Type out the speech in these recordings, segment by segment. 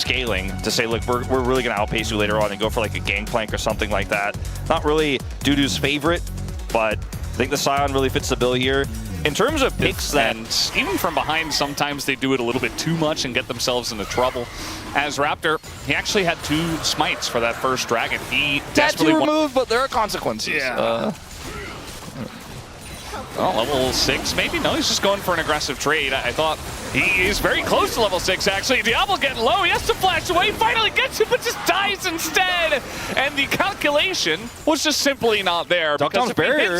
scaling to say, look, we're really going to outpace you later on and go for like a gangplank or something like that. Not really DuDu's favorite, but I think the Scion really fits the bill here. In terms of picks that... And even from behind, sometimes they do it a little bit too much and get themselves into trouble. As Raptor, he actually had 2 smites for that first dragon. He desperately removed, but there are consequences. Yeah. Oh, level 6 maybe? No, he's just going for an aggressive trade. I thought he is very close to level 6 actually. Diable getting low, he has to flash away, finally gets it, but just dies instead. And the calculation was just simply not there. deokdam's barrier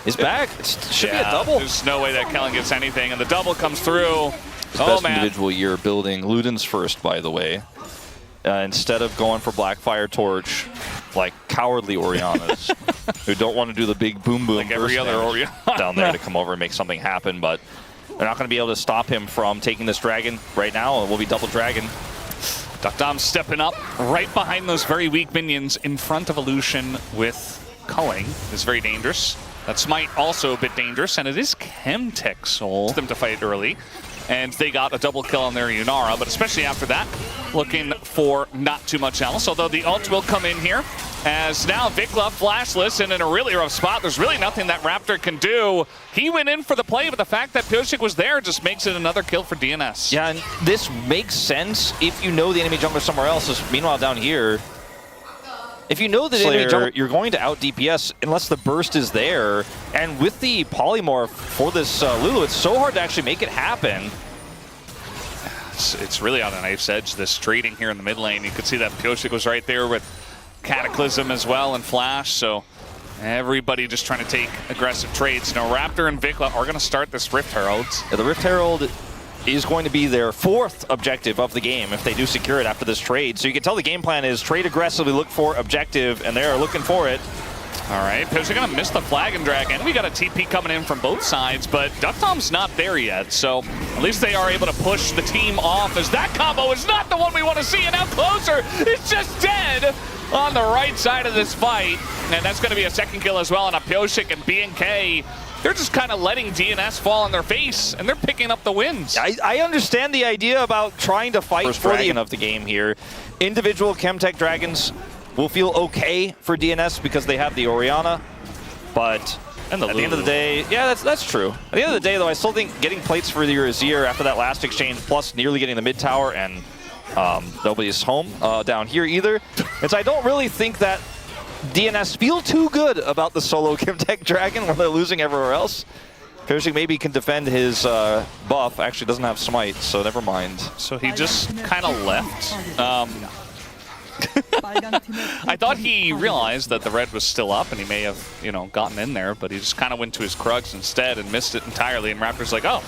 is back. It should be a double. There's no way that Kellin gets anything, and the double comes through. Best individual year building. Luden's first, by the way. Instead of going for Blackfire Torch, like cowardly Orianas, who don't want to do the big boom boom like every other Oriana down there to come over and make something happen, but they're not going to be able to stop him from taking this dragon right now. It will be double dragon. deokdam stepping up right behind those very weak minions in front of Illusion with culling is very dangerous. That smite also a bit dangerous, and it is Chemtech Soul them to fight early. And they got a double kill on their Yunara, but especially after that, looking for not too much else. Although the ult will come in here, as now VicLa flashless and in a really rough spot. There's really nothing that Raptor can do. He went in for the play, but the fact that Pyosik was there just makes it another kill for DNS. Yeah, and this makes sense if you know the enemy jungler somewhere else. Meanwhile, down here, if you know that enemy jungler, you're going to out DPS unless the burst is there. And with the polymorph for this Lulu, it's so hard to actually make it happen. It's really on a knife's edge, this trading here in the mid lane. You could see that Pyosik was right there with Cataclysm as well and Flash, so everybody just trying to take aggressive trades. Now Raptor and VicLa are going to start this Rift Herald. Yeah, the Rift Herald is going to be their 4th objective of the game if they do secure it after this trade. So you can tell the game plan is trade aggressively, look for objective, and they're looking for it. All right, Pyosik gonna miss the flag and drag, and we got a TP coming in from both sides, but deokdam's not there yet, so at least they are able to push the team off, as that combo is not the one we want to see, and now Clozer is just dead on the right side of this fight, and that's gonna be a 2nd kill as well on a Pyosik and BNK. They're just kind of letting DNS fall on their face, and they're picking up the wins. I understand the idea about trying to fight first for the end of the game here. Individual Chemtech Dragons will feel okay for DNS because they have the Oriana, but at the end of the day, yeah, that's true. At the end of the day, though, I still think getting plates for your Azir after that last exchange, plus nearly getting the mid tower, and nobody's home down here either. And so I don't really think that DNS feel too good about the solo Chemtech Dragon when they're losing everywhere else. Pyosik maybe can defend his buff. Actually doesn't have smite, so never mind. So he just kind of left. I thought he realized that the red was still up and he may have, you know, gotten in there, but he just kind of went to his Krugs instead and missed it entirely. And Raptor's like, oh,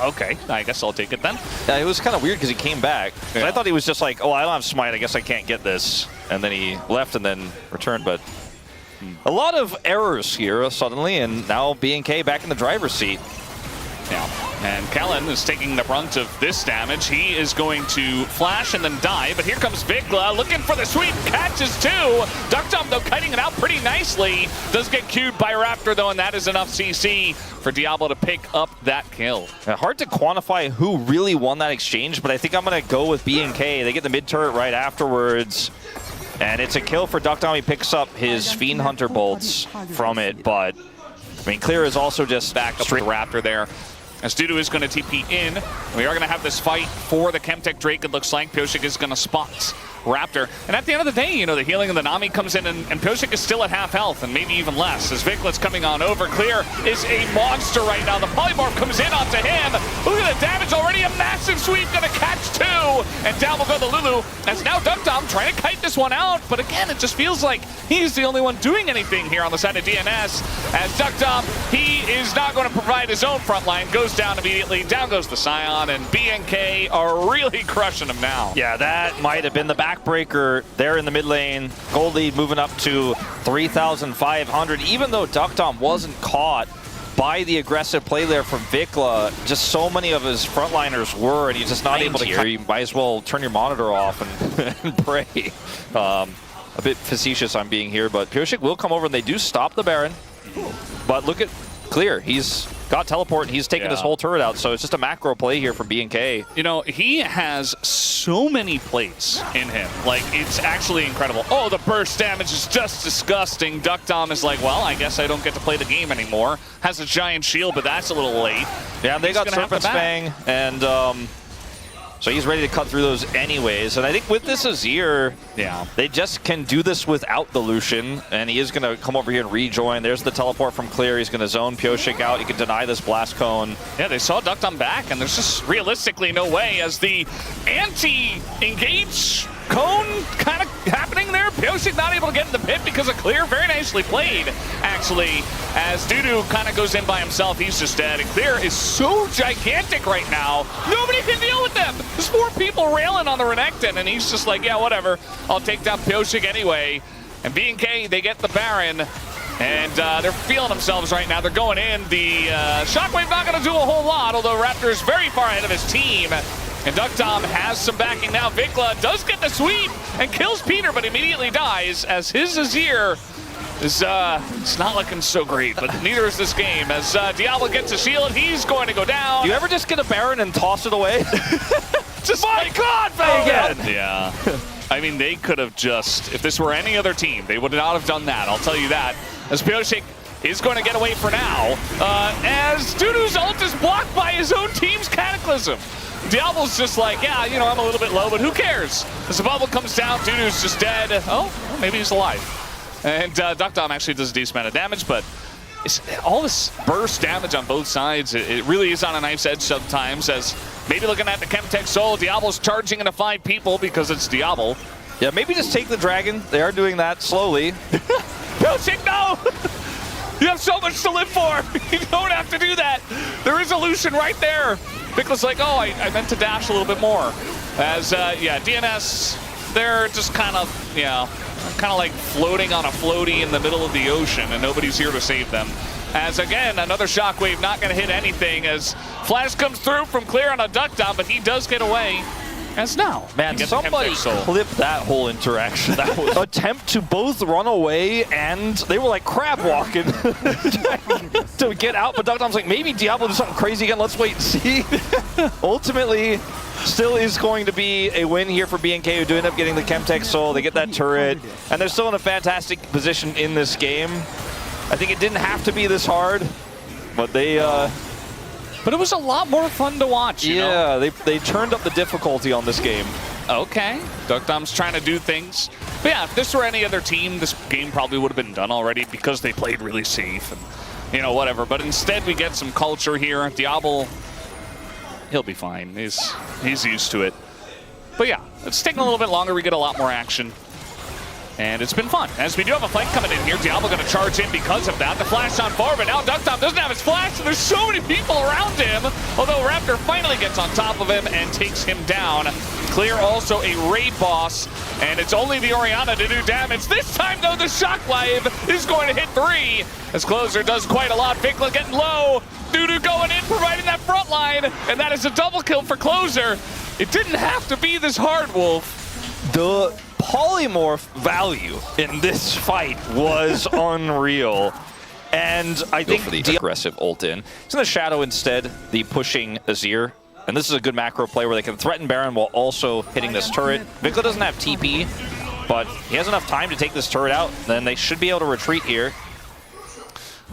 okay, I guess I'll take it then. Yeah, it was kind of weird because he came back. Yeah. I thought he was just like, oh, I don't have smite, I guess I can't get this. And then he left and then returned, but a lot of errors here suddenly, and now BNK back in the driver's seat. Yeah, and Kellin is taking the brunt of this damage. He is going to flash and then die, but here comes VicLa looking for the sweep, catches too. deokdam, though, kiting it out pretty nicely. Does get queued by Raptor, though, and that is enough CC for Diable to pick up that kill. Yeah, hard to quantify who really won that exchange, but I think I'm going to go with BNK. They get the mid turret right afterwards, and it's a kill for deokdam. He picks up his Fiend Hunter bolts from it, but I mean, Clear is also just back up to Raptor there. As DuDu is going to TP in, we are going to have this fight for the Chemtech Drake. It looks like Pyosik is going to spot Raptor. And at the end of the day, you know, the healing of the Nami comes in, and Pyosik is still at half health, and maybe even less. As VicLa's coming on over, Clear is a monster right now. The polymorph comes in onto him. Look at the damage already. A massive sweep, going to catch 2. And down will go the Lulu. As now deokdam trying to kite this one out, but again, it just feels like he's the only one doing anything here on the side of DNS. As deokdam, he is not going to provide his own front line. Goes down immediately. Down goes the Scion, and BNK are really crushing him now. Yeah, that might have been the backbreaker there in the mid lane. Gold lead moving up to 3,500. Even though deokdam wasn't caught by the aggressive play there from VicLa, just so many of his frontliners were, and he's just not able to carry. You might as well turn your monitor off and pray. A bit facetious I'm being here, but Pyosik will come over, and they do stop the Baron. But look at Clear. He's got teleport, and he's taking this whole turret out. So it's just a macro play here from BNK. You know, he has so many plays in him. Like, it's actually incredible. Oh, the burst damage is just disgusting. deokdam is like, well, I guess I don't get to play the game anymore. Has a giant shield, but that's a little late. Yeah, they got Serpent's Fang, and so he's ready to cut through those anyways. And I think with this Azir, they just can do this without the Lucian, and he is going to come over here and rejoin. There's the teleport from Clear. He's going to zone Pyosik out. He can deny this blast cone. Yeah, they saw deokdam back, and there's just realistically no way as the anti-engage cone kind of happening there. Pyosik not able to get in the pit because of Clear. Very nicely played, actually, as DuDu kind of goes in by himself. He's just dead, and Clear is so gigantic right now. Nobody can deal with them. There's 4 people railing on the Renekton, and he's just like, yeah, whatever. I'll take down Pyosik anyway. And BNK, they get the Baron, and they're feeling themselves right now. They're going in. The Shockwave not going to do a whole lot, although Raptor is very far ahead of his team. And deokdam has some backing now. VicLa does get the sweep and kills Peter, but immediately dies as his Azir is it's not looking so great, but neither is this game. As Diable gets a shield, he's going to go down. You ever just get a Baron and toss it away? Just my God, again! Yeah. I mean, they could have just, if this were any other team, they would not have done that, I'll tell you that. As Pyosik is going to get away for now, as DuDu's ult is blocked by his own team's Cataclysm. Diable's just like, yeah, you know, I'm a little bit low, but who cares? As the bubble comes down, DuDu's just dead. Oh, well, maybe he's alive. And deokdam actually does a decent amount of damage, but it's all this burst damage on both sides, it really is on a knife's edge sometimes, as maybe looking at the Chemtech Soul, Diable's charging into 5 people because it's Diable. Yeah, maybe just take the dragon. They are doing that slowly. Pyosik, no! You have so much to live for. You don't have to do that. There is a Lucian right there. VicLa's like, oh, I meant to dash a little bit more. As, yeah, DNS, they're just kind of, kind of like floating on a floaty in the middle of the ocean, and nobody's here to save them. As, again, another Shockwave not going to hit anything, as Flash comes through from Clear on a deokdam, but he does get away. As now, man, somebody clipped that whole interaction. That was attempt to both run away, and they were like crab walking to get out. But deokdam's like, maybe Diable do something crazy again. Let's wait and see. Ultimately, still is going to be a win here for BNK, who do end up getting the Chemtech Soul. They get that turret, and they're still in a fantastic position in this game. I think it didn't have to be this hard, but they. But it was a lot more fun to watch, you know? they turned up the difficulty on this game. Okay, deokdam's trying to do things. But yeah, if this were any other team, this game probably would have been done already because they played really safe and, you know, whatever. But instead, we get some culture here. Diable, he'll be fine. He's used to it. But yeah, it's taking a little bit longer. We get a lot more action. And it's been fun. As we do have a flank coming in here, Diable going to charge in because of that. The flash on forward, but now deokdam doesn't have his flash, and there's so many people around him. Although Raptor finally gets on top of him and takes him down. Clear also a raid boss, and it's only the Orianna to do damage. This time, though, the Shockwave is going to hit 3, as Clozer does quite a lot. VicLa getting low. DuDu going in, providing that front line, and that is a double kill for Clozer. It didn't have to be this hard, Wolf. The polymorph value in this fight was unreal. And I think for the aggressive ult in. It's in the shadow instead, the pushing Azir. And this is a good macro play where they can threaten Baron while also hitting this turret. VicLa doesn't have TP, but he has enough time to take this turret out. Then they should be able to retreat here.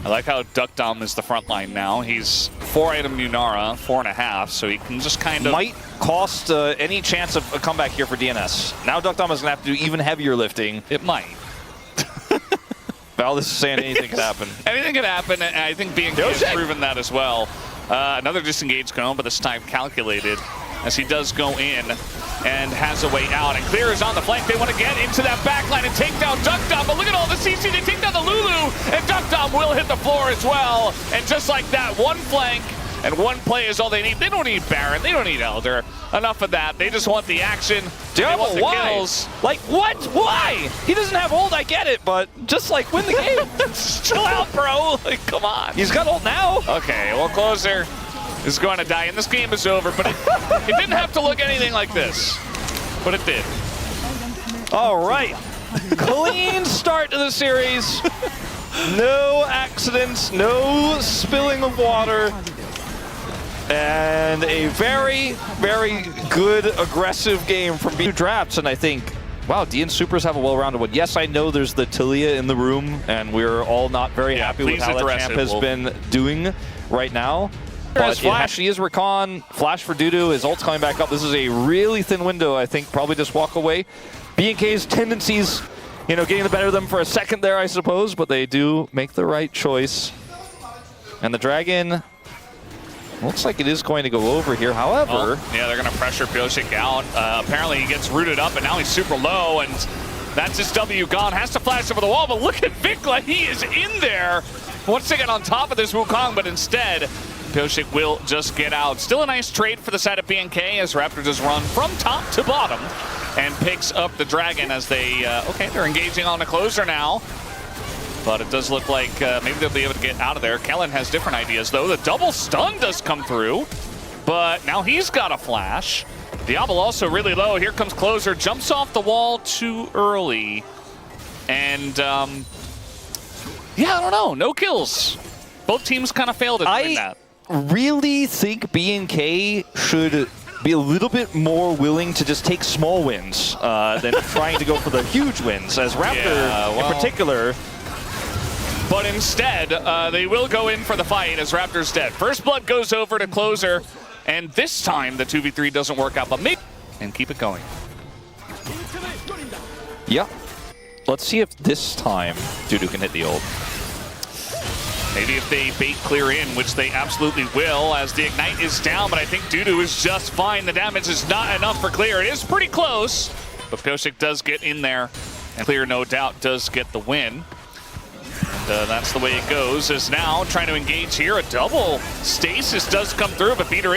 I like how deokdam is the front line now. He's 4-item Munara, 4.5, so he can just kind of... Might cost any chance of a comeback here for DNS. Now deokdam is going to have to do even heavier lifting. It might. Val, this is saying anything could happen. Anything could happen, and I think BNK has proven that as well. Another disengaged cone, but this time calculated, as he does go in and has a way out. And Clear is on the flank. They want to get into that backline and take down deokdam, but look at all the CC. They take down the Lulu, and deokdam will hit the floor as well. And just like that, one flank and one play is all they need. They don't need Baron. They don't need Elder. Enough of that. They just want the action. Diable, why? Kills. Like, what? Why? He doesn't have ult, I get it, but just, like, win the game. Chill out, bro. Like, come on. He's got ult now. Okay, well, Clozer is going to die, and this game is over, but it didn't have to look anything like this, but it did. All right. Clean start to the series. No accidents, no spilling of water. And a very, very good aggressive game from two drafts, and I think, wow, DN SOOPers have a well-rounded one. Yes, I know there's the Tilia in the room, and we're all not very happy with how that champ has been doing right now. But Flash, he is Recon. Flash for DuDu, his ult's coming back up. This is a really thin window, I think. Probably just walk away. BNK's tendencies, you know, getting the better of them for a second there, I suppose, but they do make the right choice. And the Dragon looks like it is going to go over here. However, yeah, they're going to pressure Pyosik out. Apparently, he gets rooted up, and now he's super low, and that's his W gone. Has to flash over the wall, but look at VicLa. He is in there. Wants to get on top of this Wukong, but instead, Pyosik will just get out. Still a nice trade for the side of BNK as Raptor just run from top to bottom and picks up the Dragon as they, okay, they're engaging on the Clozer now. But it does look like maybe they'll be able to get out of there. Kellin has different ideas, though. The double stun does come through, but now he's got a flash. Diable also really low. Here comes Clozer, jumps off the wall too early. And, yeah, I don't know. No kills. Both teams kind of failed at doing that. I really think BNK should be a little bit more willing to just take small wins than trying to go for the huge wins, as Raptor in particular. But instead, they will go in for the fight as Raptor's dead. First blood goes over to Clozer, and this time the 2v3 doesn't work out, but maybe and keep it going. Yeah. Let's see if this time DuDu can hit the ult. Maybe if they bait clear in, which they absolutely will, as the Ignite is down, but I think DuDu is just fine. The damage is not enough for clear. It is pretty close, but Pyosik does get in there, and clear, no doubt, does get the win. And that's the way it goes, is now trying to engage here. A double stasis does come through, but Peter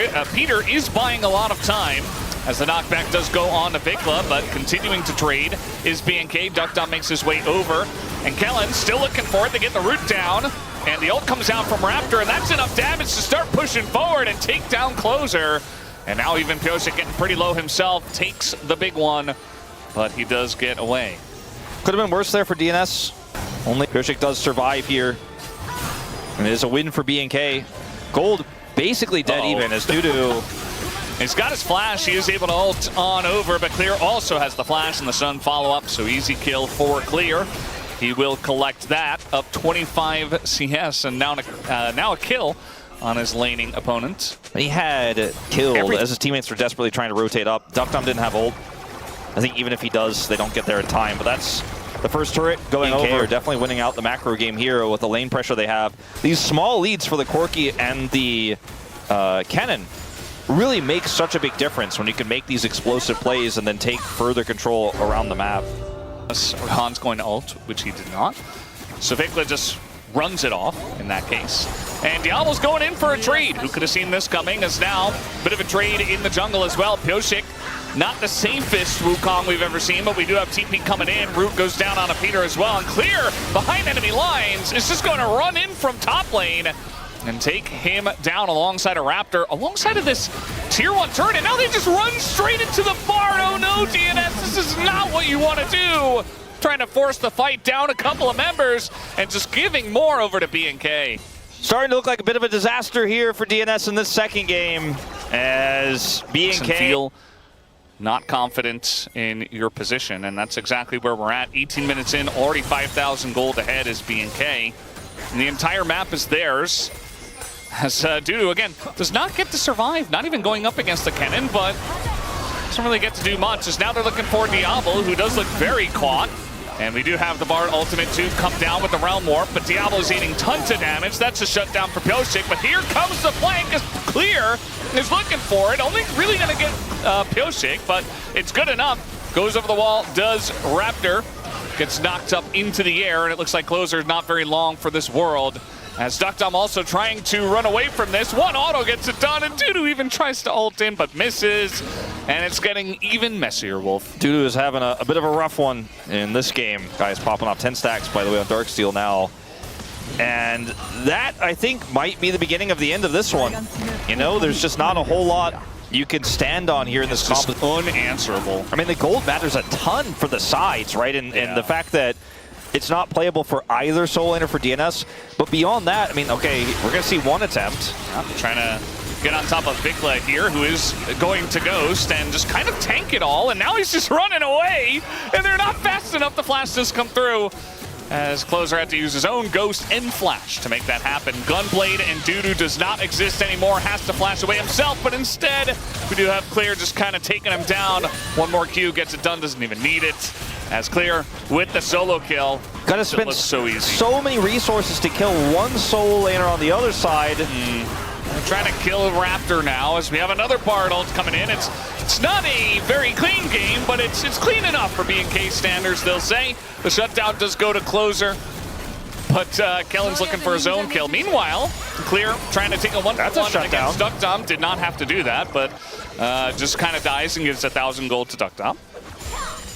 is buying a lot of time as the knockback does go on to VicLa, but continuing to trade is BNK. deokdam makes his way over, and Kellin still looking for it to get the root down, and the ult comes out from Raptor, and that's enough damage to start pushing forward and take down Clozer. And now even Pyosik getting pretty low himself, takes the big one, but he does get away. Could have been worse there for DNS. Only Pyosik does survive here. And it is a win for BNK. Gold basically dead even as DuDu. He's got his flash. He is able to ult on over, but Clear also has the flash and the stun follow-up, so easy kill for Clear. He will collect that, up 25 CS, and now a kill on his laning opponent. He had killed as his teammates were desperately trying to rotate up. deokdam didn't have ult. I think even if he does, they don't get there in time, but that's the first turret going over. Are definitely winning out the macro game here with the lane pressure they have. These small leads for the Corki and the Cannon really make such a big difference when you can make these explosive plays and then take further control around the map. Han's going to ult, which he did not. So VicLa just runs it off in that case. And Diable's going in for a trade. Who could have seen this coming? As now, a bit of a trade in the jungle as well. Pyosik, not the safest Wukong we've ever seen, but we do have TP coming in. Root goes down on a Peter as well. And Clear, behind enemy lines, is just going to run in from top lane and take him down alongside a Raptor, alongside of this tier 1 turret. And now they just run straight into the barn. Oh no, DNS, this is not what you want to do. Trying to force the fight down a couple of members and just giving more over to BNK. Starting to look like a bit of a disaster here for DNS in this second game as BNK feel not confident in your position, and that's exactly where we're at. 18 minutes in, already 5,000 gold ahead is BNK. And the entire map is theirs. As DuDu, again, does not get to survive, not even going up against the Cannon, but doesn't really get to do much, as now they're looking for Diable, who does look very caught. And we do have the Bard ultimate to come down with the Realm Warp, but Diable is eating tons of damage. That's a shutdown for Pyosik, but here comes the flank as Clear is looking for it. Only really going to get Pyosik, but it's good enough. Goes over the wall, does Raptor. Gets knocked up into the air, and it looks like Clozer is not very long for this world. As deokdam also trying to run away from this. One auto gets it done, and DuDu even tries to ult in, but misses. And it's getting even messier, Wolf. DuDu is having a bit of a rough one in this game. Guys popping off 10 stacks, by the way, on Darksteel now. And that, I think, might be the beginning of the end of this one. You know, there's just not a whole lot you can stand on here in this competition. Unanswerable. I mean, the gold matters a ton for the sides, right? And the fact that it's not playable for either solo lane or for DNS. But beyond that, I mean, okay, we're going to see one attempt. Trying to get on top of VicLa here, who is going to Ghost and just kind of tank it all. And now he's just running away. And they're not fast enough. The flash does come through, as Clozer had to use his own Ghost and Flash to make that happen. Gunblade and DuDu does not exist anymore, has to flash away himself, but instead, we do have Clear just kind of taking him down. One more Q, gets it done, doesn't even need it. As Clear with the solo kill. Gotta spend so many resources to kill one solo laner on the other side. We're trying to kill Raptor now as we have another Bard ult coming in. It's not a very clean game, but it's clean enough for BNK standards, they'll say. The shutdown does go to Clozer, but Kellin's looking for his own kill. Meanwhile, Clear trying to take a 1-1 against deokdam. Did not have to do that, but just kind of dies and gives 1,000 gold to deokdam.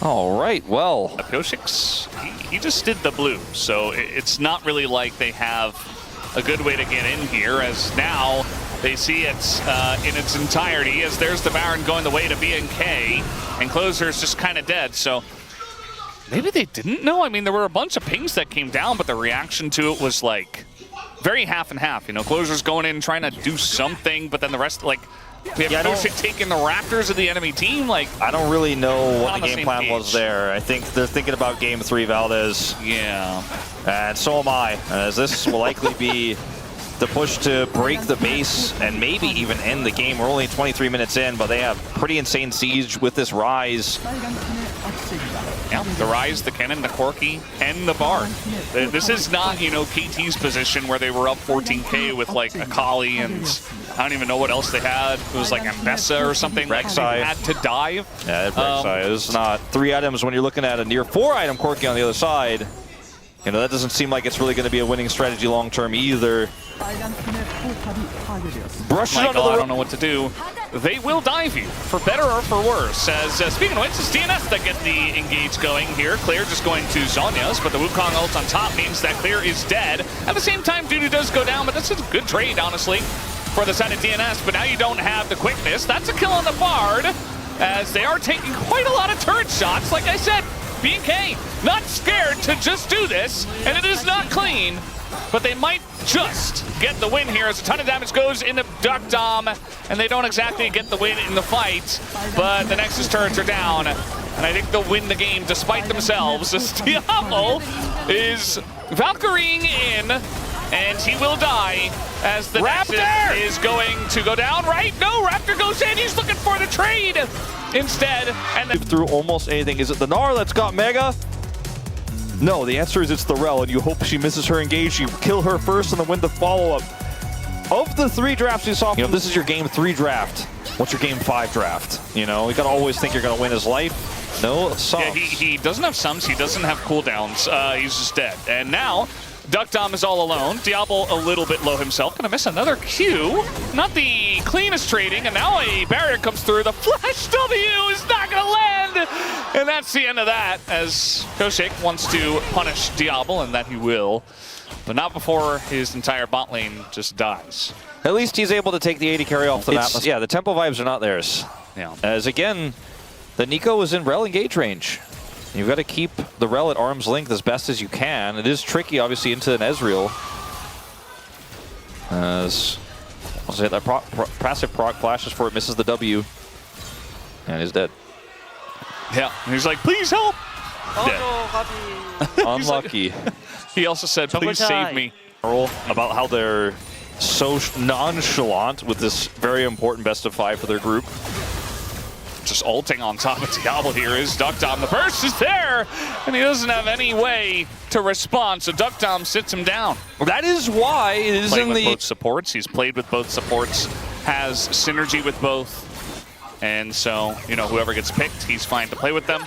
All right, well. Pyosik, he just did the blue, so it's not really like they have a good way to get in here, as now they see it in its entirety, as there's the Baron going the way to BNK, and Clozer's just kind of dead. So maybe they didn't know. I mean, there were a bunch of pings that came down, but the reaction to it was like very half and half. You know, Clozer's going in trying to do something, but then the rest, like, we have Pyosik taking the Raptors of the enemy team. Like, I don't really know what the game plan was there. I think they're thinking about game 3, Valdez. Yeah. And so am I, as this will likely be the push to break the base and maybe even end the game. We're only 23 minutes in, but they have pretty insane siege with this Rise. Yeah, the Rise, the Cannon, the Corki, and the Bard. This is not, you know, KT's position where they were up 14k with like Akali and I don't even know what else they had. It was like Ambessa or something. Rek'Sai had to dive. Yeah, Rek'Sai is not 3 items when you're looking at a near 4-item Corki on the other side. You know, that doesn't seem like it's really going to be a winning strategy long term either. Brush it under the... I don't know what to do. They will dive you, for better or for worse. As speaking of which, it's DNS that get the engage going here. Clear just going to Zhonya's, but the Wukong ult on top means that Clear is dead. At the same time, DuDu does go down, but that's a good trade, honestly, for the side of DNS. But now you don't have the quickness. That's a kill on the Bard, as they are taking quite a lot of turret shots. Like I said, BNK not scared to just do this, and it is not clean, but they might just get the win here as a ton of damage goes into deokdam, and they don't exactly get the win in the fight, but the Nexus turrets are down, and I think they'll win the game despite themselves, as Diable is Valkyrieing in, and he will die as the Raptor is going to go down, right? No, Raptor goes in, he's looking for the trade instead. And then through almost anything. Is it the Gnar that's got Mega? No, the answer is it's the Rel, and you hope she misses her engage. You kill her first and then win the follow-up. Of the 3 drafts you saw, you know, this is your game 3 draft. What's your game 5 draft? You know, you gotta always think you're gonna win his life. No, sums. Yeah, he doesn't have sums, he doesn't have cooldowns, he's just dead. And now, deokdam is all alone. Diable a little bit low himself. Gonna miss another Q. Not the cleanest trading, and now a barrier comes through. The Flash W is not gonna land! And that's the end of that, as Pyosik wants to punish Diable, and that he will. But not before his entire bot lane just dies. At least he's able to take the 80 carry off the map. Yeah, the tempo vibes are not theirs. Yeah. As again, the Nico is in Rel engage range. You've got to keep the Rel at arm's length as best as you can. It is tricky, obviously, into an Ezreal. As I'll say that passive proc flashes for it, misses the W, and is dead. Yeah, and he's like, please help! Unlucky. He also said, please save me. About how they're so nonchalant with this very important best of 5 for their group. Just ulting on top of Diable here is deokdam. The burst is there, and he doesn't have any way to respond, so deokdam sits him down. That is why it is in the... both supports. He's played with both supports, has synergy with both, and so, you know, whoever gets picked, he's fine to play with them.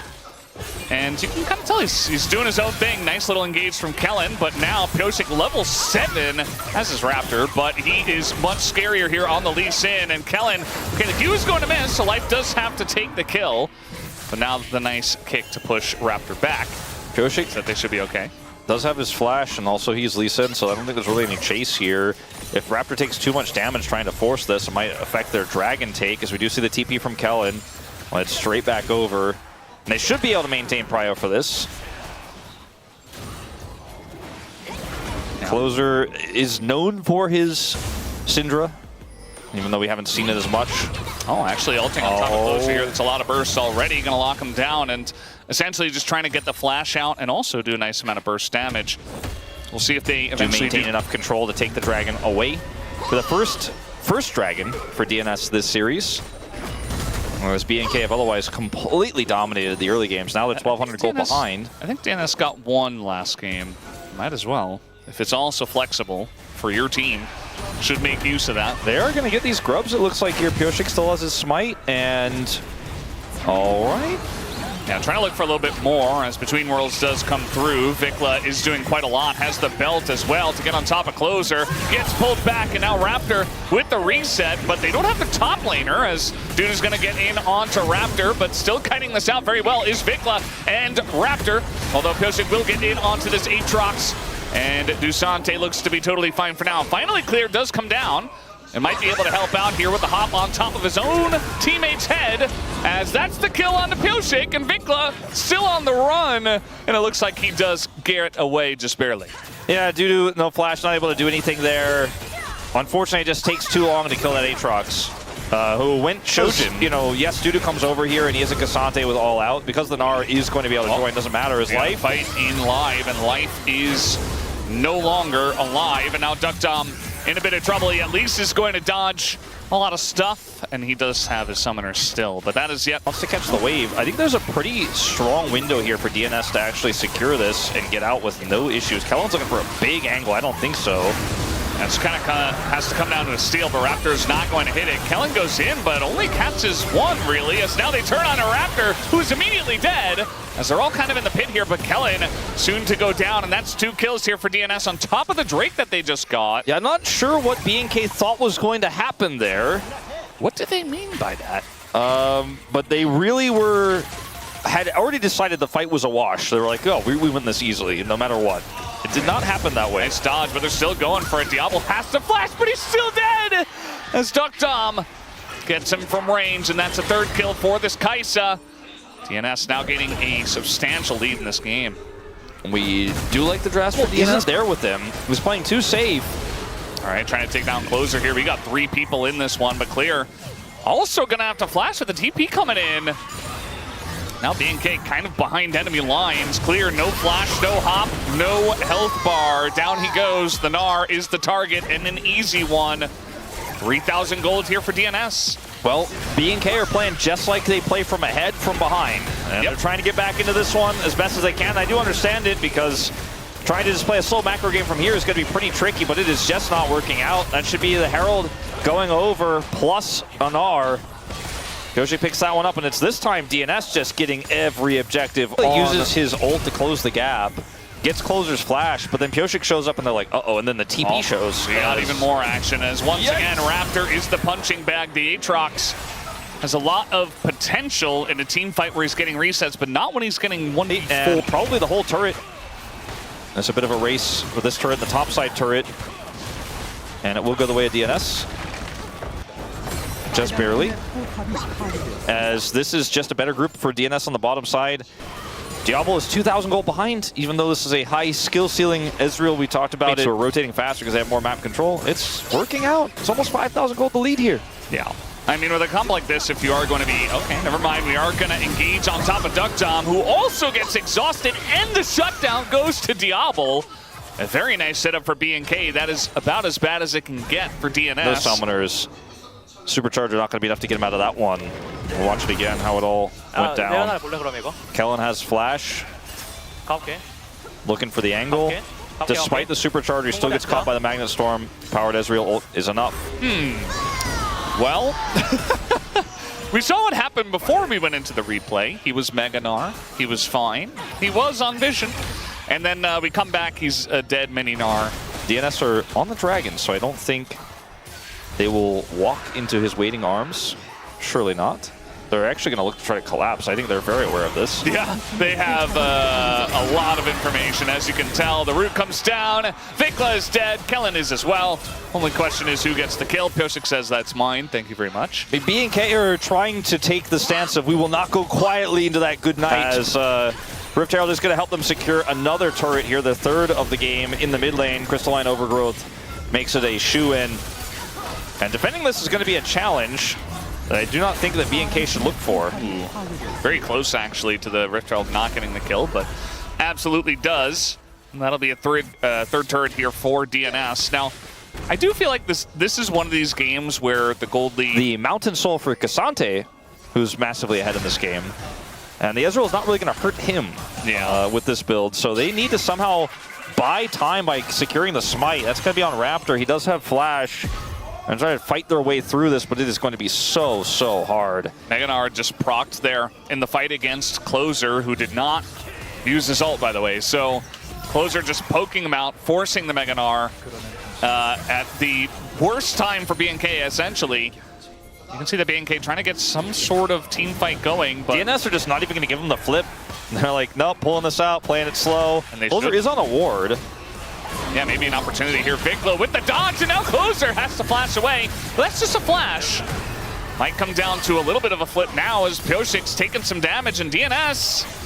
And you can kind of tell he's doing his own thing. Nice little engage from Kellin, but now Pyosik level 7 as his Raptor, but he is much scarier here on the Lee Sin. And Kellin, okay, the Q is going to miss, so Life does have to take the kill. But now the nice kick to push Raptor back. Pyosik that they should be okay. Does have his flash, and also he's Lee Sin, so I don't think there's really any chase here. If Raptor takes too much damage trying to force this, it might affect their Dragon take, as we do see the TP from Kellin. Well, it's straight back over. And they should be able to maintain prio for this. Clozer is known for his Syndra, even though we haven't seen it as much. Oh, actually ulting on top of Clozer here. That's a lot of bursts already. Going to lock him down and essentially just trying to get the flash out and also do a nice amount of burst damage. We'll see if they eventually maintain enough control to take the dragon away. For the first dragon for DNS this series. Whereas BNK have otherwise completely dominated the early games. Now they're 1,200 gold behind. I think DNS got one last game. Might as well. If it's also flexible for your team, should make use of that. They are going to get these grubs, it looks like here. Pyosik still has his smite, and all right. Yeah, trying to look for a little bit more as Between Worlds does come through. VicLa is doing quite a lot, has the belt as well to get on top of Clozer. Gets pulled back, and now Raptor with the reset, but they don't have the top laner as DuDu's going to get in onto Raptor, but still kiting this out very well is VicLa and Raptor, although Pyosik will get in onto this Aatrox, and Dusante looks to be totally fine for now. Finally, Clear does come down and might be able to help out here with the hop on top of his own teammate's head, as that's the kill on the Pyosik, and VicLa still on the run, and it looks like he does get away just barely. Yeah, DuDu, no flash, not able to do anything there. Unfortunately, it just takes too long to kill that Aatrox, who went Shojin. You know, yes, DuDu comes over here and he is a Cassante with all out. Because the Gnar is going to be able to join, doesn't matter his life. Fight in live, and life is no longer alive, and now deokdam in a bit of trouble. He at least is going to dodge a lot of stuff, and he does have his summoner still, but that is yet. Wants to catch the wave. I think there's a pretty strong window here for DNS to actually secure this and get out with no issues. Kellin's looking for a big angle. I don't think so. That's kind of has to come down to a steal, but Raptor's not going to hit it. Kellin goes in, but only catches one, really, as now they turn on a Raptor, who's immediately dead, as they're all kind of in the pit here, but Kellin soon to go down, and that's 2 kills here for DNS on top of the Drake that they just got. Yeah, I'm not sure what BNK thought was going to happen there. What do they mean by that? But they really had already decided the fight was a wash. They were like, oh, we win this easily, no matter what. It did not happen that way. Nice dodge, but they're still going for it. Diable has to flash, but he's still dead! As deokdam gets him from range, and that's a 3rd kill for this Kai'Sa. DNS now gaining a substantial lead in this game. We do like the draft for DNS there with him. He was playing too safe. All right, trying to take down Clozer here. We got 3 people in this one, but Clear also going to have to flash with the TP coming in. Now BNK kind of behind enemy lines. Clear, no flash, no hop, no health bar. Down he goes. The Gnar is the target, and an easy one. 3,000 gold here for DNS. Well, BNK are playing just like they play from ahead, from behind. And they're trying to get back into this one as best as they can. I do understand it, because trying to just play a slow macro game from here is going to be pretty tricky, but it is just not working out. That should be the Herald going over, plus a Gnar. Pyosik picks that one up, and it's this time DNS just getting every objective. He uses his ult to close the gap, gets Clozer's flash, but then Pyosik shows up and they're like, uh-oh, and then the TP shows. We got even more action as once again Raptor is the punching bag. The Aatrox has a lot of potential in a team fight where he's getting resets, but not when he's getting 1v4. Probably the whole turret. There's a bit of a race with this turret, the top side turret, and it will go the way of DNS. Just barely, as this is just a better group for DNS on the bottom side. Diable is 2,000 gold behind, even though this is a high skill ceiling. Ezreal, we talked about it. So we're rotating faster because they have more map control. It's working out. It's almost 5,000 gold to lead here. Yeah. I mean, with a comp like this, if you are going to be, okay, never mind, we are going to engage on top of deokdam, who also gets exhausted, and the shutdown goes to Diable. A very nice setup for BNK. That is about as bad as it can get for DNS. Those summoners. Supercharger not going to be enough to get him out of that one. We'll watch it again, how it all went down. Kellin has flash. Looking for the angle. Despite the supercharger, he still gets caught by the Magnet Storm. Powered Ezreal ult is enough. Well, we saw what happened before we went into the replay. He was Mega Gnar. He was fine. He was on vision. And then we come back, he's a dead mini Gnar. DNS are on the dragon, so I don't think they will walk into his waiting arms. Surely not. They're actually going to look to try to collapse. I think they're very aware of this. Yeah, they have a lot of information, as you can tell. The root comes down. VicLa is dead. Kellin is as well. Only question is who gets the kill. Pyosik says that's mine. Thank you very much. BNK are trying to take the stance of we will not go quietly into that good night, as Rift Herald is going to help them secure another turret here, the third of the game in the mid lane. Crystalline Overgrowth makes it a shoe-in. And defending this is going to be a challenge that I do not think that BNK should look for. Very close, actually, to the Rift Herald not getting the kill, but absolutely does. And that'll be a third turret here for DNS. Now, I do feel like this is one of these games where the Gold League... The Mountain Soul for Cassante, who's massively ahead in this game. And the Ezreal is not really going to hurt him with this build. So they need to somehow buy time by securing the Smite. That's going to be on Raptor. He does have Flash. And trying to fight their way through this, but it is going to be so, so hard. Mega Gnar just procced there in the fight against Clozer, who did not use his ult, by the way. So Clozer just poking him out, forcing the Mega Gnar at the worst time for BNK, essentially. You can see the BNK trying to get some sort of team fight going, but DNS are just not even going to give him the flip. They're like, nope, pulling this out, playing it slow. And Clozer is on a ward. Yeah, maybe an opportunity here. VicLa with the dodge, and now Clozer has to flash away. But that's just a flash. Might come down to a little bit of a flip now as Pyosik's taking some damage, and DNS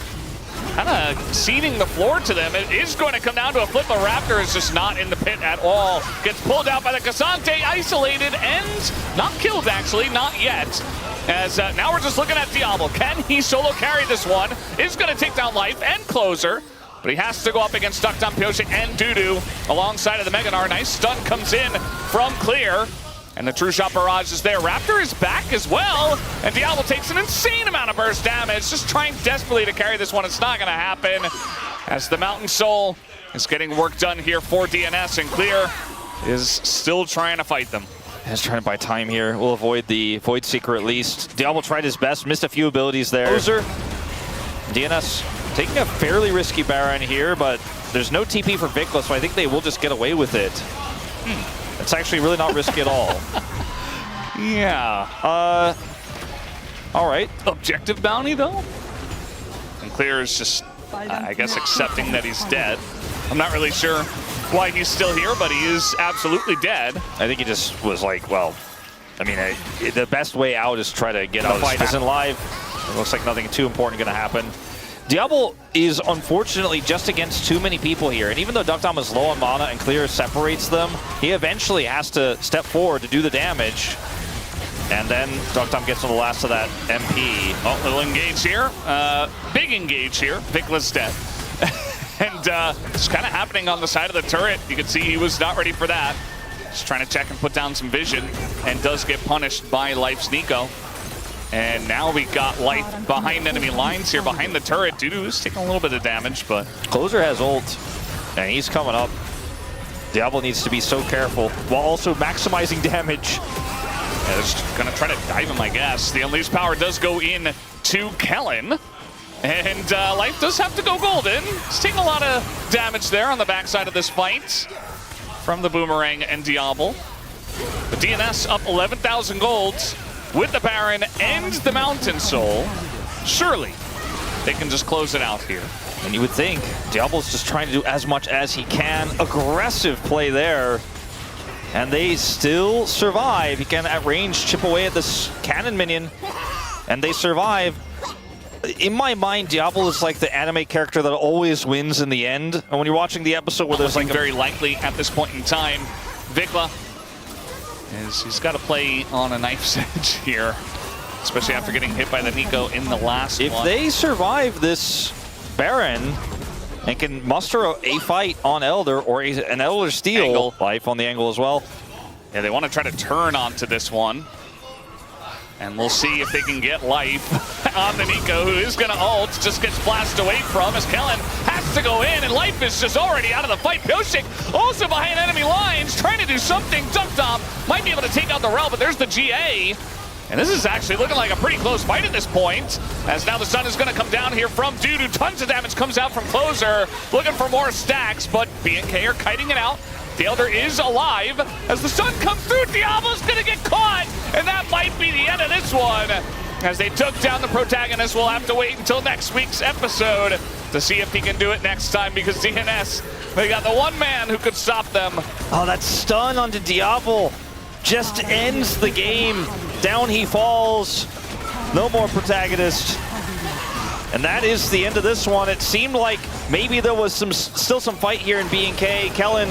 kind of ceding the floor to them. It is going to come down to a flip, but Raptor is just not in the pit at all. Gets pulled out by the Cassante, isolated, and not killed, actually, not yet. As now we're just looking at Diable. Can he solo carry this one? Is going to take down Life and Clozer. But he has to go up against deokdam, Pyosik, and DuDu alongside of the Mega Gnar. Nice stun comes in from Clear. And the True Shot barrage is there. Raptor is back as well. And Diable takes an insane amount of burst damage. Just trying desperately to carry this one. It's not going to happen. As the Mountain Soul is getting work done here for DNS. And Clear is still trying to fight them. He's trying to buy time here. We'll avoid the Void Seeker at least. Diable tried his best. Missed a few abilities there. Clozer. DNS taking a fairly risky Baron here, but there's no TP for VicLa, so I think they will just get away with it. It's actually really not risky at all. Yeah. All right. Objective bounty, though? And Clear is just, I guess, accepting that he's dead. I'm not really sure why he's still here, but he is absolutely dead. I think he just was like, well, I mean, the best way out is try to get out of this. Isn't live. It looks like nothing too important going to happen. Diable is unfortunately just against too many people here, and even though deokdam is low on mana and Clear separates them, he eventually has to step forward to do the damage. And then deokdam gets on the last of that MP. Oh, little engage here. Big engage here. VicLa's dead. And it's kind of happening on the side of the turret. You can see he was not ready for that. Just trying to check and put down some vision, and does get punished by Life's Nico. And now we got Life behind enemy lines here, behind the turret. DuDu is taking a little bit of damage, but Clozer has ult, and he's coming up. Diable needs to be so careful, while also maximizing damage. Yeah, just gonna try to dive him, I guess. The Unleashed Power does go in to Kellin. And Life does have to go golden. He's taking a lot of damage there on the backside of this fight from the Boomerang and Diable. But DNS up 11,000 golds with the Baron and the Mountain Soul. Surely they can just close it out here. And you would think Diable's just trying to do as much as he can. Aggressive play there. And they still survive. He can at range chip away at this cannon minion. And they survive. In my mind, Diable is like the anime character that always wins in the end. And when you're watching the episode where there's like very likely at this point in time, VicLa he's got to play on a knife's edge here, especially after getting hit by the Nico in the last one. If they survive this Baron and can muster a fight on Elder or an Elder steal, angle. Life on the angle as well. Yeah, they want to try to turn onto this one. And we'll see if they can get Life on the Nico, who is going to ult, just gets blasted away from as Kellin has to go in, and Life is just already out of the fight. Pyosik also behind enemy lines, trying to do something. deokdam might be able to take out the Rel, but there's the GA. And this is actually looking like a pretty close fight at this point, as now the sun is going to come down here from DuDu. Tons of damage comes out from Clozer, looking for more stacks, but BNK are kiting it out. The Elder is alive. As the sun comes through, Diablo's going to get caught, and that might be the end of this one. As they took down the protagonist, we'll have to wait until next week's episode to see if he can do it next time, because DNS, they got the one man who could stop them. Oh, that stun onto Diable just ends the game. Down he falls. No more protagonist. And that is the end of this one. It seemed like maybe there was still some fight here in BNK. Kellin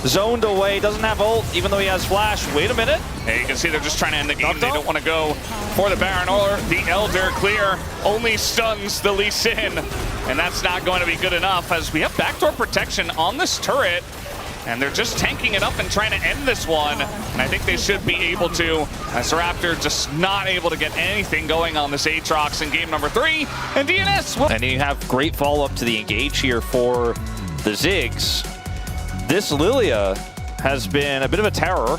zoned away, doesn't have ult, even though he has flash. Wait a minute. Hey, you can see they're just trying to end the game. They don't want to go for the Baron or the Elder. Clear only stuns the Lee Sin, and that's not going to be good enough as we have backdoor protection on this turret. And they're just tanking it up and trying to end this one. And I think they should be able to, as Raptor just not able to get anything going on this Aatrox in game number 3. And DNS will... And you have great follow-up to the engage here for the Ziggs. This Lilia has been a bit of a terror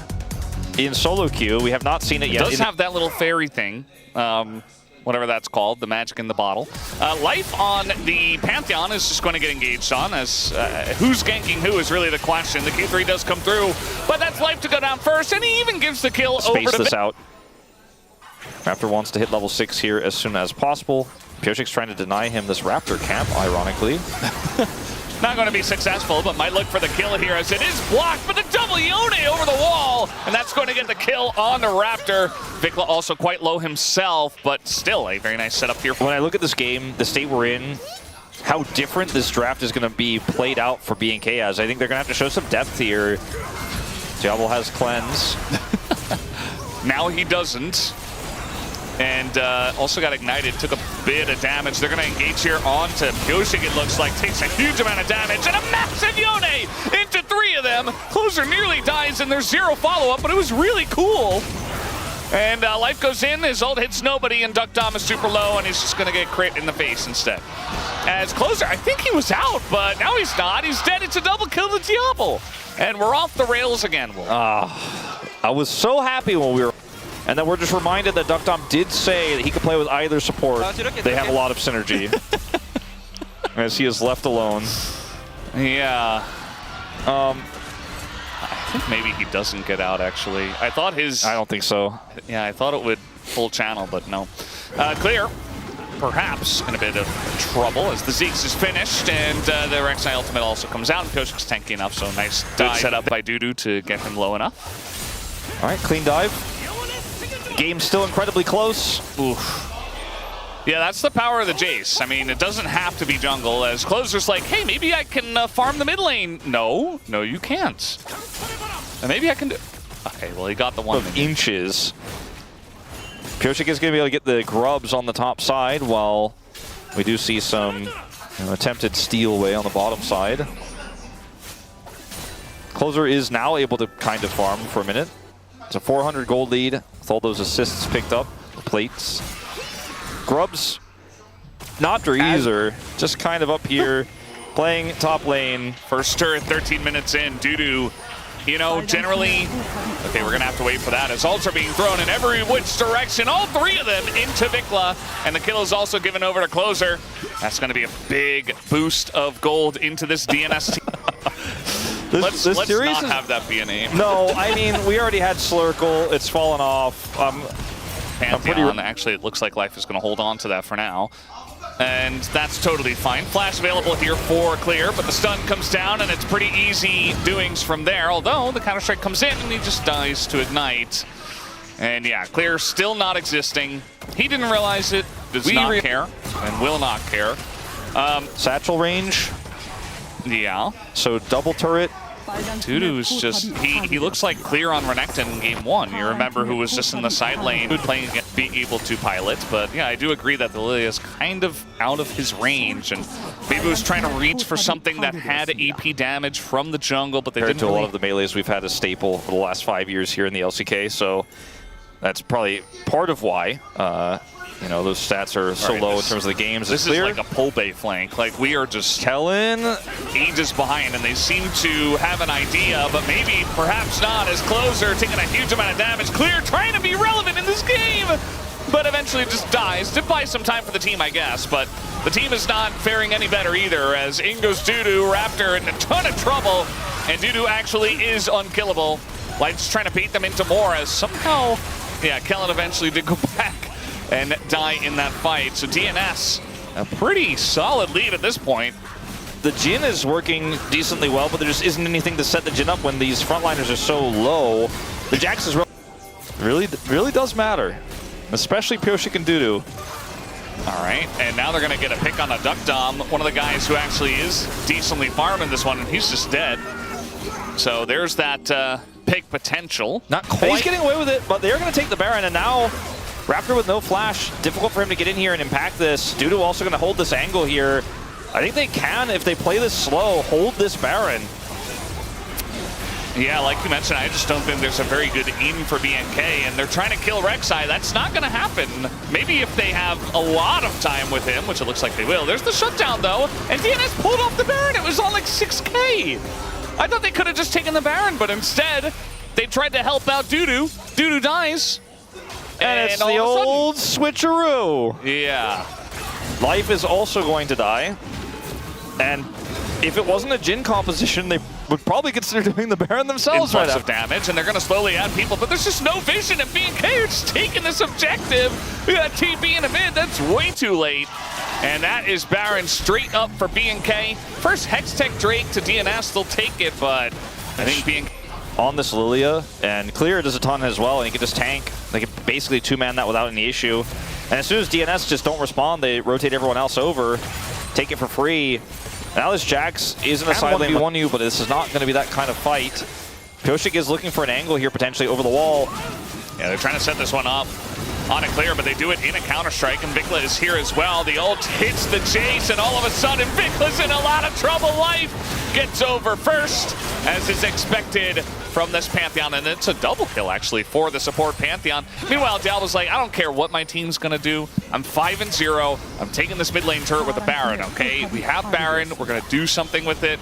in solo queue. We have not seen it yet. It does have that little fairy thing. Whatever that's called, the magic in the bottle. Life on the Pantheon is just going to get engaged on, as who's ganking who is really the question. The Q3 does come through, but that's Life to go down first, and he even gives the kill over to... Space this out. Raptor wants to hit level 6 here as soon as possible. Pyosik's trying to deny him this Raptor camp, ironically. Not going to be successful, but might look for the kill here as it is blocked, but the double Yone over the wall, and that's going to get the kill on the Raptor. VicLa also quite low himself, but still a very nice setup here. When I look at this game, the state we're in, how different this draft is going to be played out for BNK as. I think they're going to have to show some depth here. Diable has cleanse. Now he doesn't. And also got ignited, took a bit of damage. They're going to engage here onto Pyosik, it looks like. Takes a huge amount of damage, and a massive Yone into 3 of them. Clozer nearly dies, and there's 0 follow-up, but it was really cool. And Life goes in, his ult hits nobody, and deokdam is super low, and he's just going to get crit in the face instead. As Clozer, I think he was out, but now he's not. He's dead. It's a double kill to Diable. And we're off the rails again, Wolf. I was so happy when we were... And then we're just reminded that deokdam did say that he could play with either support. They have a lot of synergy. As he is left alone. Yeah. I think maybe he doesn't get out, actually. I thought his... I don't think so. Yeah, I thought it would full channel, but no. Clear. Perhaps in a bit of trouble as the Ziggs is finished, and the Rek'Sai ultimate also comes out, and Pyosik's tanky enough, so nice good setup by DuDu to get him low enough. All right, clean dive. Game's still incredibly close. Oof. Yeah, that's the power of the Jace. I mean, it doesn't have to be jungle, as Clozer's like, hey, maybe I can farm the mid lane. No, you can't. And maybe I can do... Okay, well, he got the 1 inches. Pyosik is going to be able to get the grubs on the top side, while we do see some attempted steal away on the bottom side. Clozer is now able to kind of farm for a minute. It's a 400 gold lead with all those assists picked up, the plates. Grubs, not Dreezer, just kind of up here, playing top lane. First turret, 13 minutes in. DuDu, you know, generally, okay, we're gonna have to wait for that as ults are being thrown in every which direction. All 3 of them into VicLa, and the kill is also given over to Clozer. That's gonna be a big boost of gold into this DNS team. Let's not have that be a name. No, I mean, we already had Slurkle. It's fallen off. Pantheon, actually, it looks like Life is going to hold on to that for now. And that's totally fine. Flash available here for Clear, but the stun comes down, and it's pretty easy doings from there. Although, the Counter-Strike comes in, and he just dies to Ignite. And yeah, Clear still not existing. He didn't realize it, does not care, and will not care. Satchel range. Yeah. So double turret. DuDu is just, he looks like Clear on Renekton in game 1. You remember who was just in the side lane playing, being able to pilot. But yeah, I do agree that the Lilia is kind of out of his range, and maybe was trying to reach for something that had AP damage from the jungle, but they didn't. To a lot of the melees we've had a staple for the last 5 years here in the LCK, so that's probably part of why. You know, those stats are so low in terms of the games. This is like a pull bay flank. Like, we are just Kellin ages behind, and they seem to have an idea, but maybe perhaps not, as Clozer taking a huge amount of damage. Clear trying to be relevant in this game, but eventually just dies. Did buy some time for the team, I guess, but the team is not faring any better either, as in goes DuDu, Raptor in a ton of trouble, and DuDu actually is unkillable. Light's trying to bait them into more, as somehow, yeah, Kellin eventually did go back and die in that fight. So DNS, a pretty solid lead at this point. The Jhin is working decently well, but there just isn't anything to set the Jhin up when these frontliners are so low. The Jax is really does matter, especially Pyosik and DuDu. All right, and now they're going to get a pick on a deokdam, one of the guys who actually is decently farming this one, and he's just dead. So there's that pick potential. Not quite. He's getting away with it, but they're going to take the Baron, and now Raptor with no flash. Difficult for him to get in here and impact this. DuDu also going to hold this angle here. I think they can, if they play this slow, hold this Baron. Yeah, like you mentioned, I just don't think there's a very good in for BNK, and they're trying to kill Rek'Sai. That's not going to happen. Maybe if they have a lot of time with him, which it looks like they will. There's the shutdown, though, and DNS pulled off the Baron. It was on like 6K. I thought they could have just taken the Baron, but instead, they tried to help out DuDu. DuDu dies. And it's the old switcheroo. Yeah. Life is also going to die. And if it wasn't a Jhin composition, they would probably consider doing the Baron themselves right now. Of damage, and they're going to slowly add people, but there's just no vision, and BNK are just taking this objective. We got TB in a mid, that's way too late. And that is Baron straight up for BNK. First Hextech Drake to DNS, they'll take it, but I think BNK on this Lilia, and Clear does a ton as well, and he can just tank. They can basically two-man that without any issue. And as soon as DNS just don't respond, they rotate everyone else over, take it for free. Now this Jax is in a side lane 1v1, but this is not going to be that kind of fight. Pyosik is looking for an angle here, potentially over the wall. Yeah, they're trying to set this one up on a clear, but they do it in a counter-strike, and VicLa is here as well. The ult hits the chase, and all of a sudden, VicLa's in a lot of trouble. Life gets over first, as is expected from this Pantheon, and it's a double kill, actually, for the support Pantheon. Meanwhile, Diable's like, I don't care what my team's going to do. I'm 5-0. I'm taking this mid lane turret with a Baron, okay? We have Baron. We're going to do something with it.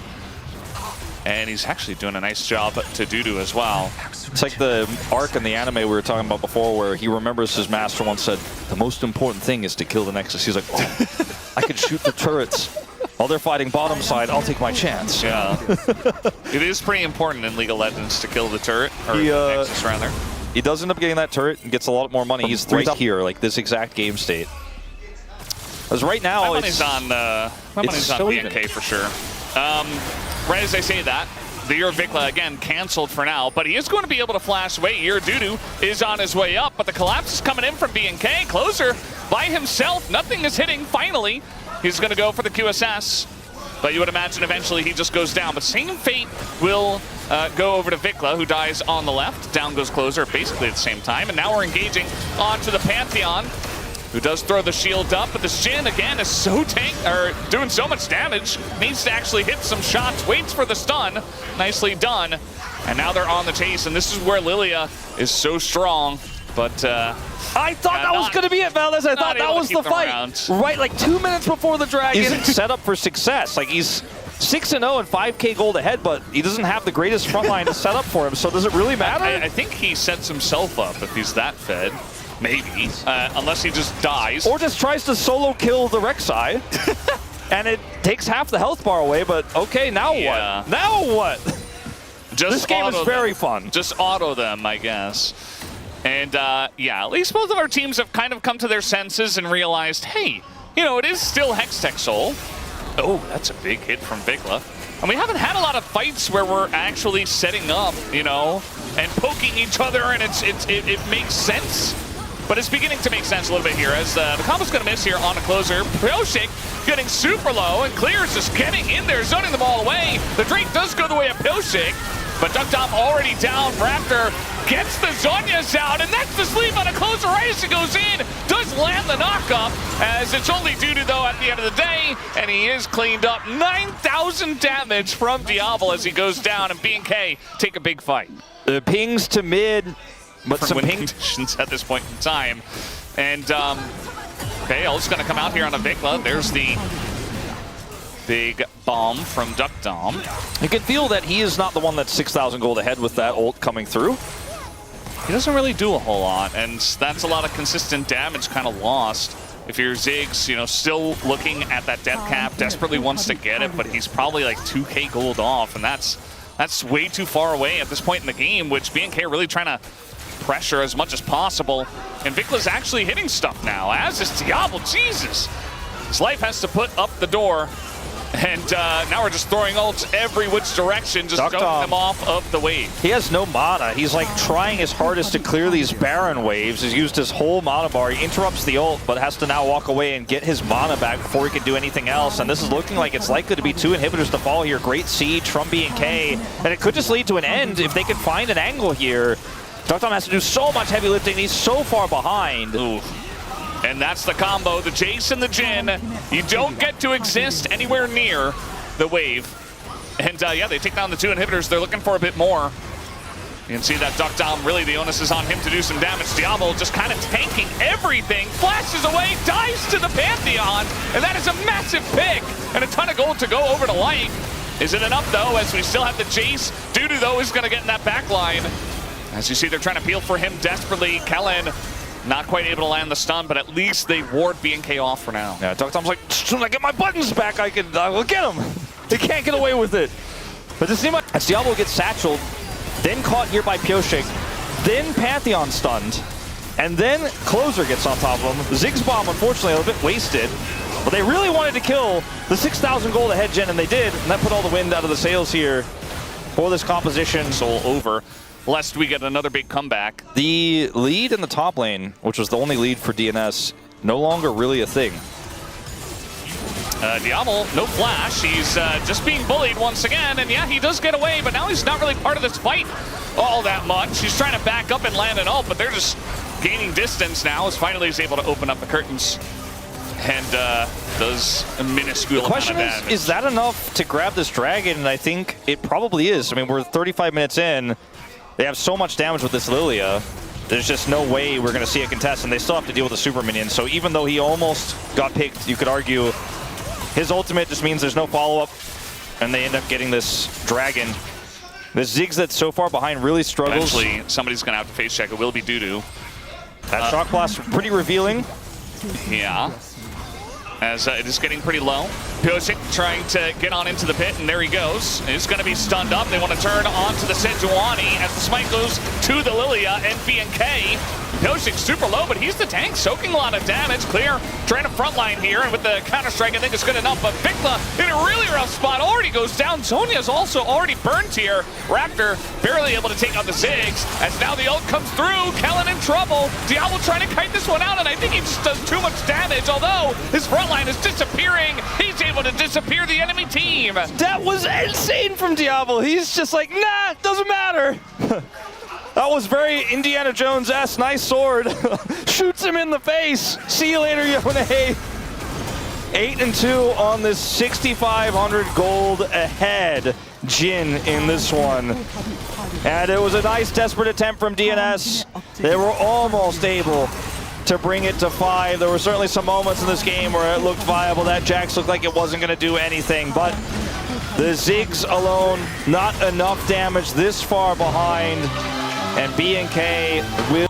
And he's actually doing a nice job to DuDu as well. It's like the arc in the anime we were talking about before, where he remembers his master once said, the most important thing is to kill the Nexus. He's like, oh, I can shoot the turrets. While they're fighting bottom side, I'll take my chance. Yeah. It is pretty important in League of Legends to kill the turret, or the Nexus rather. He does end up getting that turret and gets a lot more money. He's right here, like this exact game state. Because right now, my money's on BNK for sure. Right as I say that, the Year of VicLa, again, canceled for now, but he is going to be able to flash away here. DuDu is on his way up, but the collapse is coming in from BNK. Clozer by himself, nothing is hitting, finally. He's going to go for the QSS, but you would imagine eventually he just goes down. But same fate will go over to VicLa, who dies on the left. Down goes Clozer basically at the same time, and now we're engaging onto the Pantheon, who does throw the shield up, but the Jhin again is so doing so much damage, needs to actually hit some shots, waits for the stun, nicely done, and now they're on the chase, and this is where Lilia is so strong, but I thought that was going to be it, Valdez. I thought that was the fight. Right, like 2 minutes before the Dragon. He's set up for success. Like he's 6-0 and 5K gold ahead, but he doesn't have the greatest front line to set up for him, so does it really matter? I think he sets himself up if he's that fed. Maybe, unless he just dies. Or just tries to solo kill the Rek'Sai, and it takes half the health bar away, but okay, now what? Now what? This game is very fun. Just auto them, I guess. And yeah, at least both of our teams have kind of come to their senses and realized, hey, you know, it is still Hextech Soul. Oh, that's a big hit from VicLa. And we haven't had a lot of fights where we're actually setting up, you know, and poking each other, and it makes sense. But it's beginning to make sense a little bit here, as the combo's going to miss here on a Clozer. Pyosik getting super low, and Clear is just getting in there, zoning them all away. The Drake does go the way of Pyosik, but deokdam already down. Raptor gets the Zhonya's out, and that's the sleep on a Clozer right as it goes in. Does land the knockup, as it's only DuDu though at the end of the day, and he is cleaned up. 9,000 damage from Diable as he goes down, and BNK take a big fight. The pings to mid. But some win conditions at this point in time. And Peyz going to come out here on a VicLa. There's the big bomb from deokdam. You can feel that he is not the one that's 6,000 gold ahead with that ult coming through. He doesn't really do a whole lot, and that's a lot of consistent damage kind of lost. If you're Ziggs, you know, still looking at that death cap, desperately wants to get it, but he's probably like 2K gold off, and that's way too far away at this point in the game, which BNK are really trying to pressure as much as possible. And VicLa's actually hitting stuff now, as is Diable. Jesus! His life has to put up the door. And now we're just throwing ults every which direction, just throwing them off of the wave. He has no mana. He's like trying his hardest to clear these Baron waves. He's used his whole mana bar. He interrupts the ult, but has to now walk away and get his mana back before he can do anything else. And this is looking like it's likely to be 2 inhibitors to fall here. Great siege from BNK. And it could just lead to an end if they could find an angle here. deokdam has to do so much heavy lifting. He's so far behind. Ooh. And that's the combo, the Jace and the Jhin. You don't get to exist anywhere near the wave. And yeah, they take down the 2 inhibitors. They're looking for a bit more. You can see that deokdam, really the onus is on him to do some damage. Diable just kind of tanking everything, flashes away, dives to the Pantheon, and that is a massive pick. And a ton of gold to go over to Light. Is it enough though, as we still have the Jace? DuDu though is gonna get in that back line. As you see, they're trying to peel for him desperately. Kellin not quite able to land the stun, but at least they ward BNK off for now. Yeah, deokdam's like, as soon as I get my buttons back, I will get him. They can't get away with it. But this seems like as Diable gets satcheled, then caught here by Pyosik, then Pantheon stunned, and then Clozer gets on top of him. Ziggs bomb, unfortunately, a little bit wasted, but they really wanted to kill the 6,000 gold ahead gen, and they did, and that put all the wind out of the sails here for this composition. Soul over, lest we get another big comeback. The lead in the top lane, which was the only lead for DNS, no longer really a thing. Diable, no flash. He's just being bullied once again, and yeah, he does get away, but now he's not really part of this fight all that much. He's trying to back up and land an ult, but they're just gaining distance now as finally he's able to open up the curtains and does a minuscule amount of damage. The question is that enough to grab this dragon? And I think it probably is. I mean, we're 35 minutes in. They have so much damage with this Lilia. There's just no way we're going to see a contest, and they still have to deal with the super minion. So even though he almost got picked, you could argue his ultimate just means there's no follow-up, and they end up getting this dragon. The Ziggs that's so far behind really struggles. Eventually, somebody's going to have to face check. It will be DuDu. That shock blast pretty revealing. Yeah. As it is getting pretty low. Pyosik trying to get on into the pit, and there he goes. He's going to be stunned up. They want to turn onto the Sejuani as the smite goes to the Lilia and BNK. Pyosik super low, but he's the tank, soaking a lot of damage. Clear, trying to frontline here, and with the counter-strike, I think it's good enough, but VicLa in a really rough spot, already goes down. Zhonya's also already burned here. Raptor barely able to take out the Ziggs, as now the ult comes through. Kellin in trouble. Diable trying to kite this one out, and I think he just does too much damage, although his frontline is disappearing. He's able to disappear the enemy team. That was insane from Diable. He's just like, nah, doesn't matter. That was very Indiana Jones-esque. Nice sword. Shoots him in the face. See you later, Yone. 8-2 on this 6,500 gold ahead. Jhin in this one. And it was a nice desperate attempt from DNS. They were almost able to bring it to 5. There were certainly some moments in this game where it looked viable. That Jax looked like it wasn't going to do anything, but the Ziggs alone, not enough damage this far behind, and BNK will